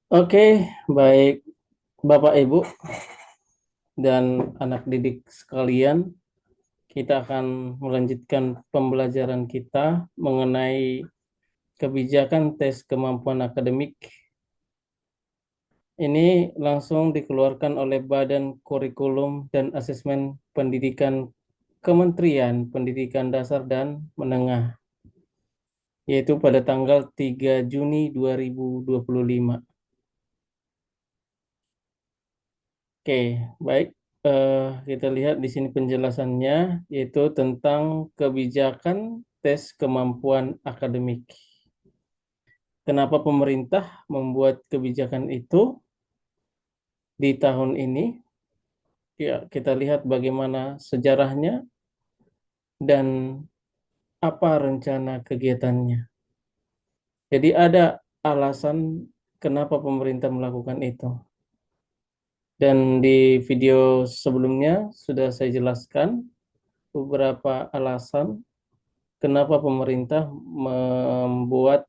Oke, baik Bapak Ibu dan anak didik sekalian, kita akan melanjutkan pembelajaran kita mengenai kebijakan tes kemampuan akademik. Ini langsung dikeluarkan oleh Badan Kurikulum dan Asesmen Pendidikan Kementerian Pendidikan Dasar dan Menengah, yaitu pada tanggal 3 Juni 2025. Oke, baik. Kita lihat di sini penjelasannya, yaitu tentang kebijakan tes kemampuan akademik. Kenapa pemerintah membuat kebijakan itu di tahun ini? Ya, kita lihat bagaimana sejarahnya dan apa rencana kegiatannya. Jadi ada alasan kenapa pemerintah melakukan itu. Dan di video sebelumnya sudah saya jelaskan beberapa alasan kenapa pemerintah membuat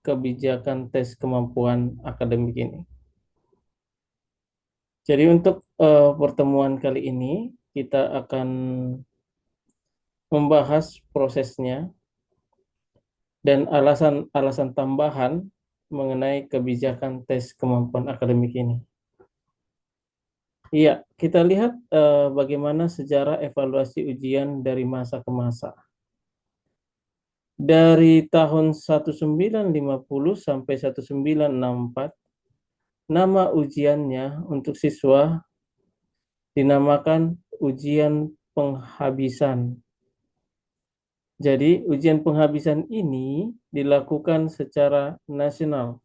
kebijakan tes kemampuan akademik ini. Jadi untuk pertemuan kali ini kita akan membahas prosesnya dan alasan-alasan tambahan mengenai kebijakan tes kemampuan akademik ini. Iya, kita lihat bagaimana sejarah evaluasi ujian dari masa ke masa. Dari tahun 1950 sampai 1964, nama ujiannya untuk siswa dinamakan ujian penghabisan. Jadi, ujian penghabisan ini dilakukan secara nasional.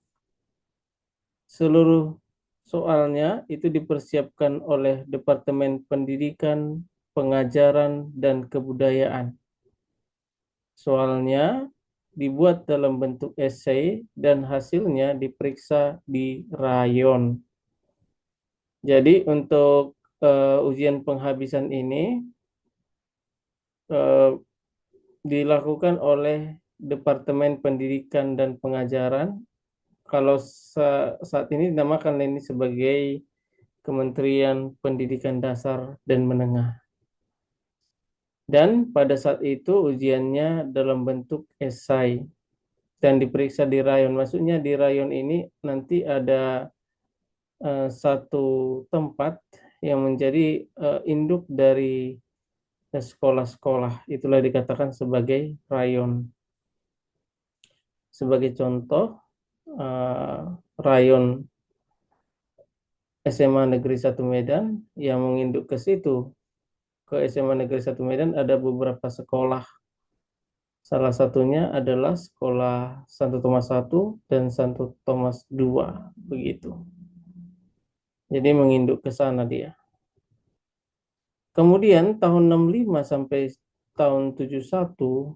Seluruh soalnya itu dipersiapkan oleh Departemen Pendidikan, Pengajaran, dan Kebudayaan. Soalnya dibuat dalam bentuk esai dan hasilnya diperiksa di rayon. Jadi untuk ujian penghabisan ini eh, dilakukan oleh Departemen Pendidikan dan Pengajaran. Kalau saat ini dinamakan ini sebagai Kementerian Pendidikan Dasar dan Menengah. Dan pada saat itu ujiannya dalam bentuk esai dan diperiksa di rayon. Maksudnya di rayon ini nanti ada satu tempat yang menjadi induk dari sekolah-sekolah. Itulah dikatakan sebagai rayon. Sebagai contoh, eh, rayon SMA Negeri 1 Medan yang menginduk ke situ, ke SMA Negeri 1 Medan ada beberapa sekolah. Salah satunya adalah sekolah Santo Thomas 1 dan Santo Thomas 2, begitu. Jadi menginduk ke sana dia. Kemudian tahun 65 sampai tahun 71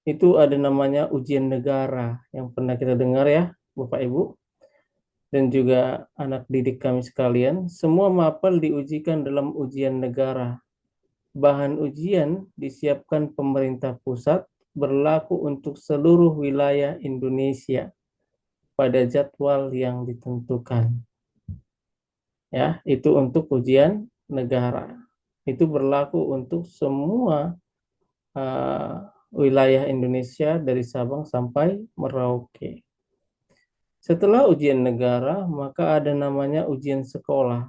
itu ada namanya ujian negara yang pernah kita dengar ya, Bapak Ibu, dan juga anak didik kami sekalian. Semua mapel diujikan dalam ujian negara. Bahan ujian disiapkan pemerintah pusat berlaku untuk seluruh wilayah Indonesia pada jadwal yang ditentukan. Ya, itu untuk ujian negara. Itu berlaku untuk semua uh, wilayah Indonesia dari Sabang sampai Merauke. Setelah ujian negara, maka ada namanya ujian sekolah.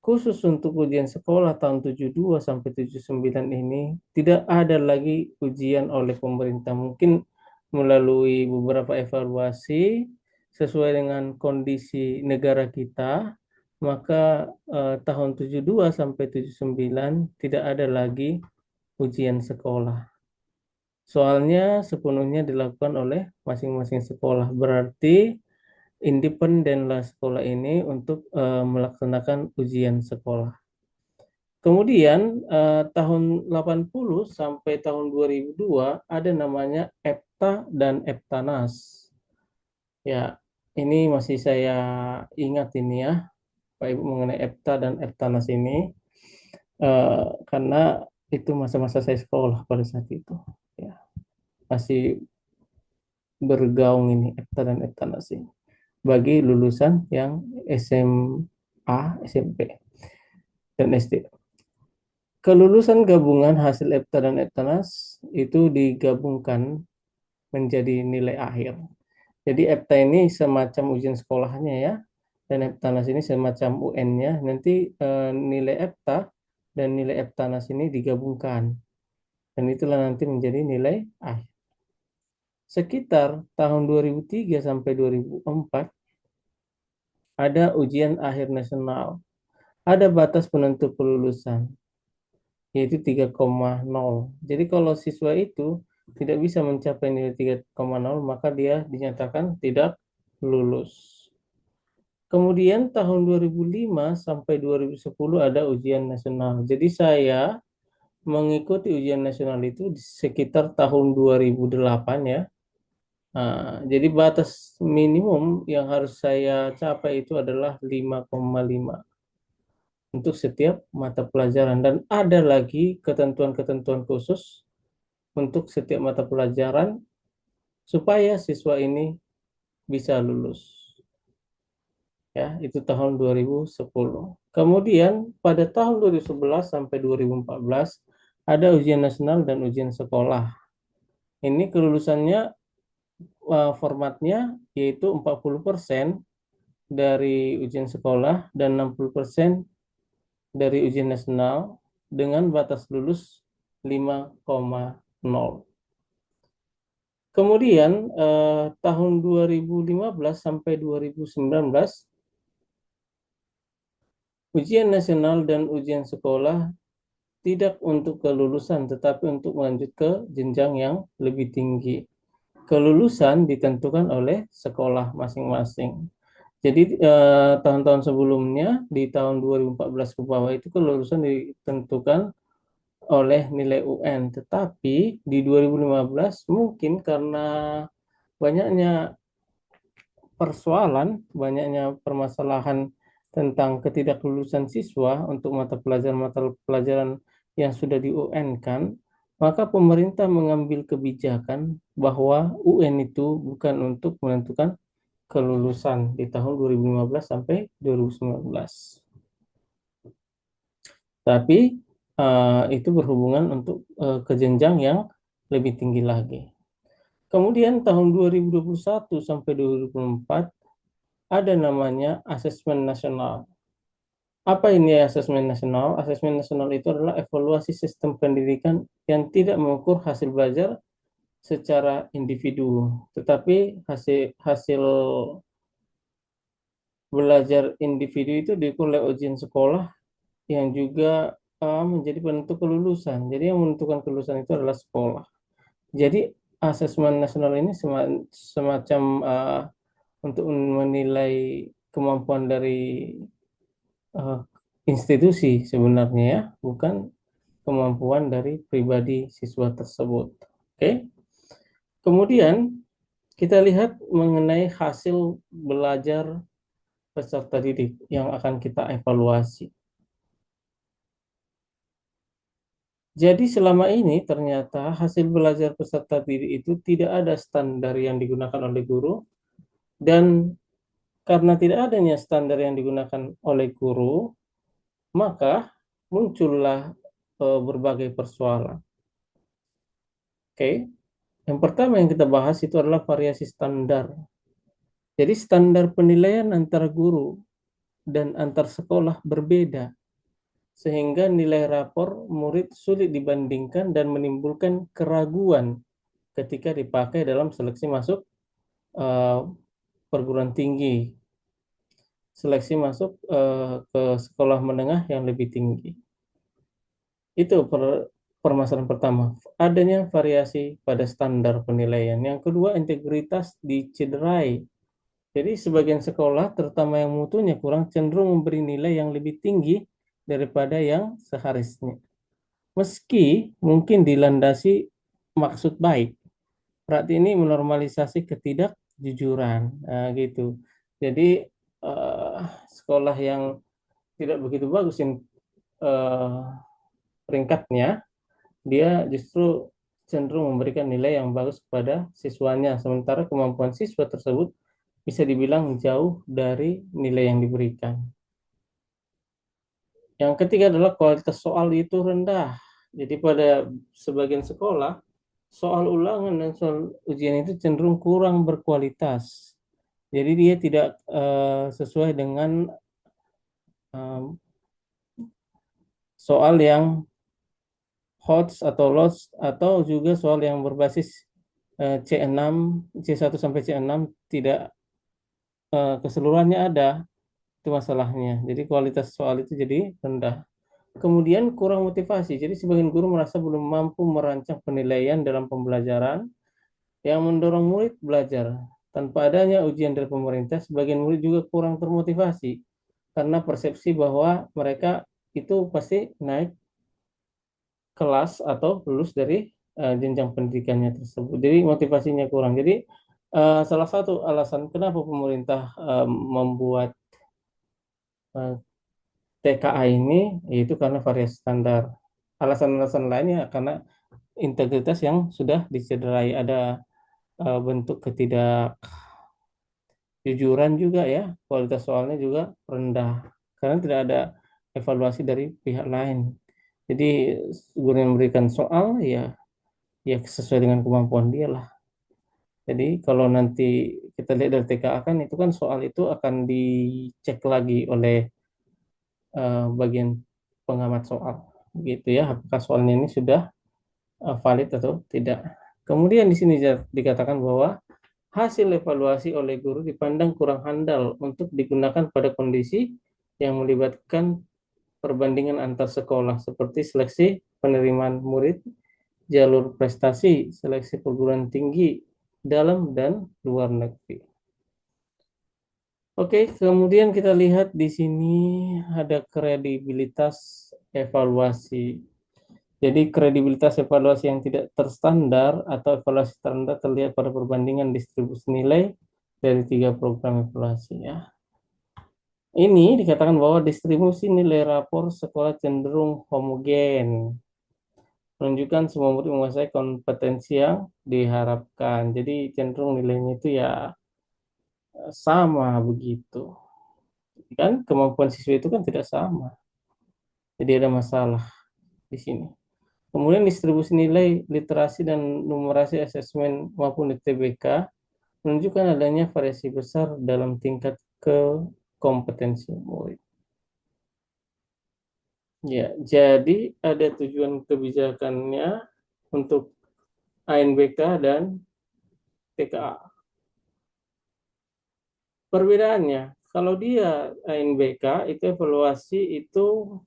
Khusus untuk ujian sekolah tahun 72 sampai 79 ini tidak ada lagi ujian oleh pemerintah. Mungkin melalui beberapa evaluasi sesuai dengan kondisi negara kita, maka tahun 72 sampai 79 tidak ada lagi ujian sekolah. Soalnya sepenuhnya dilakukan oleh masing-masing sekolah. Berarti independenlah sekolah ini untuk melaksanakan ujian sekolah. Kemudian tahun 80 sampai tahun 2002 ada namanya EPTA dan EPTANAS. Ya, ini masih saya ingat ini ya, Pak Ibu mengenai EPTA dan EPTANAS ini karena itu masa-masa saya sekolah pada saat itu. Ya, masih bergaung ini EPTA dan EPTANAS ini. bagi lulusan yang SMA, SMP, dan SD. Kelulusan gabungan hasil EBTA dan EBTANAS itu digabungkan menjadi nilai akhir. Jadi EBTA ini semacam ujian sekolahnya ya, dan EBTANAS ini semacam UN-nya. Nanti nilai EBTA dan nilai EBTANAS ini digabungkan, dan itulah nanti menjadi nilai akhir. Sekitar tahun 2003 sampai 2004 ada ujian akhir nasional. Ada batas penentu kelulusan, yaitu 3,0. Jadi kalau siswa itu tidak bisa mencapai nilai 3,0, maka dia dinyatakan tidak lulus. Kemudian tahun 2005 sampai 2010 ada ujian nasional. Jadi saya mengikuti ujian nasional itu di sekitar tahun 2008 ya. Jadi batas minimum yang harus saya capai itu adalah 5,5 untuk setiap mata pelajaran, dan ada lagi ketentuan-ketentuan khusus untuk setiap mata pelajaran supaya siswa ini bisa lulus. Ya, itu tahun 2010. Kemudian pada tahun 2011 sampai 2014 ada ujian nasional dan ujian sekolah. Ini kelulusannya formatnya yaitu 40% dari ujian sekolah dan 60% dari ujian nasional dengan batas lulus 5,0. Kemudian tahun 2015 sampai 2019 ujian nasional dan ujian sekolah tidak untuk kelulusan tetapi untuk melanjut ke jenjang yang lebih tinggi. Kelulusan ditentukan oleh sekolah masing-masing. Jadi tahun-tahun sebelumnya di tahun 2014 ke bawah itu kelulusan ditentukan oleh nilai UN, tetapi di 2015 mungkin karena banyaknya persoalan, banyaknya permasalahan tentang ketidaklulusan siswa untuk mata pelajaran yang sudah di UN-kan, maka pemerintah mengambil kebijakan bahwa UN itu bukan untuk menentukan kelulusan di tahun 2015 sampai 2019. Tapi itu berhubungan untuk ke jenjang yang lebih tinggi lagi. Kemudian tahun 2021 sampai 2024 ada namanya asesmen nasional. Apa ini asesmen nasional? Asesmen nasional itu adalah evaluasi sistem pendidikan yang tidak mengukur hasil belajar secara individu, tetapi hasil belajar individu itu diukur oleh ujian sekolah yang juga menjadi penentu kelulusan. Jadi yang menentukan kelulusan itu adalah sekolah. Jadi asesmen nasional ini semacam untuk menilai kemampuan dari institusi sebenarnya ya, bukan kemampuan dari pribadi siswa tersebut. Oke. Kemudian kita lihat mengenai hasil belajar peserta didik yang akan kita evaluasi. Jadi selama ini ternyata hasil belajar peserta didik itu tidak ada standar yang digunakan oleh guru, dan karena tidak adanya standar yang digunakan oleh guru, maka muncullah berbagai persoalan. Oke. Yang pertama yang kita bahas itu adalah variasi standar. Jadi standar penilaian antara guru dan antar sekolah berbeda, sehingga nilai rapor murid sulit dibandingkan dan menimbulkan keraguan ketika dipakai dalam seleksi masuk perguruan tinggi, seleksi masuk ke sekolah menengah yang lebih tinggi. Itu permasalahan pertama, adanya variasi pada standar penilaian. Yang kedua, integritas dicederai. Jadi sebagian sekolah, terutama yang mutunya kurang, cenderung memberi nilai yang lebih tinggi daripada yang seharusnya. Meski mungkin dilandasi maksud baik. Berarti ini menormalisasi ketidakjujuran, gitu. Jadi sekolah yang tidak begitu bagus peringkatnya, dia justru cenderung memberikan nilai yang bagus kepada siswanya, sementara kemampuan siswa tersebut bisa dibilang jauh dari nilai yang diberikan. Yang ketiga adalah kualitas soal itu rendah. Jadi pada sebagian sekolah, soal ulangan dan soal ujian itu cenderung kurang berkualitas. Jadi dia tidak sesuai dengan eh, soal yang HOTS atau LOTS atau juga soal yang berbasis C6, C1 sampai C6 tidak keseluruhannya ada, itu masalahnya. Jadi kualitas soal itu jadi rendah. Kemudian kurang motivasi. Jadi sebagian guru merasa belum mampu merancang penilaian dalam pembelajaran yang mendorong murid belajar. Tanpa adanya ujian dari pemerintah, sebagian murid juga kurang termotivasi karena persepsi bahwa mereka itu pasti naik kelas atau lulus dari jenjang pendidikannya tersebut. Jadi motivasinya kurang. Jadi salah satu alasan kenapa pemerintah membuat eh, TKA ini yaitu karena variasi standar. Alasan-alasan lainnya karena integritas yang sudah dicederai, ada bentuk ketidakjujuran juga ya, kualitas soalnya juga rendah karena tidak ada evaluasi dari pihak lain. Jadi guru yang memberikan soal ya sesuai dengan kemampuan dia lah. Jadi kalau nanti kita lihat dari TKA kan itu kan soal itu akan dicek lagi oleh bagian pengamat soal, gitu ya, apakah soalnya ini sudah valid atau tidak. Kemudian di sini dikatakan bahwa hasil evaluasi oleh guru dipandang kurang handal untuk digunakan pada kondisi yang melibatkan perbandingan antar sekolah seperti seleksi penerimaan murid, jalur prestasi, seleksi perguruan tinggi dalam dan luar negeri. Oke, kemudian kita lihat di sini ada kredibilitas evaluasi. Jadi kredibilitas evaluasi yang tidak terstandar atau evaluasi terrendah terlihat pada perbandingan distribusi nilai dari 3 program evaluasi ya. Ini dikatakan bahwa distribusi nilai rapor sekolah cenderung homogen, menunjukkan semua murid menguasai kompetensi yang diharapkan. Jadi cenderung nilainya itu ya sama begitu. Kan kemampuan siswa itu kan tidak sama. Jadi ada masalah di sini. Kemudian distribusi nilai literasi dan numerasi asesmen maupun UTBK menunjukkan adanya variasi besar dalam tingkat kompetensi murid. Ya, jadi ada tujuan kebijakannya untuk ANBK dan TKA. Perbedaannya, kalau dia ANBK itu evaluasi itu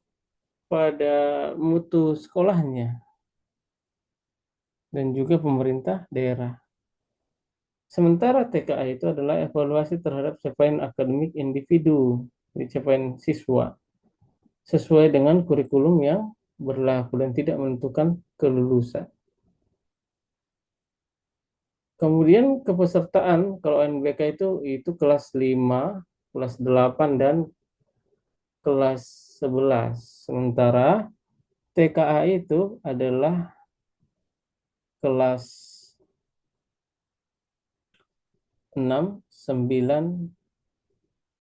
pada mutu sekolahnya dan juga pemerintah daerah. Sementara TKA itu adalah evaluasi terhadap capaian akademik individu, jadi capaian siswa, sesuai dengan kurikulum yang berlaku dan tidak menentukan kelulusan. Kemudian kepesertaan, kalau NBK itu kelas 5, kelas 8, dan kelas 11. Sementara TKA itu adalah kelas 6, 9,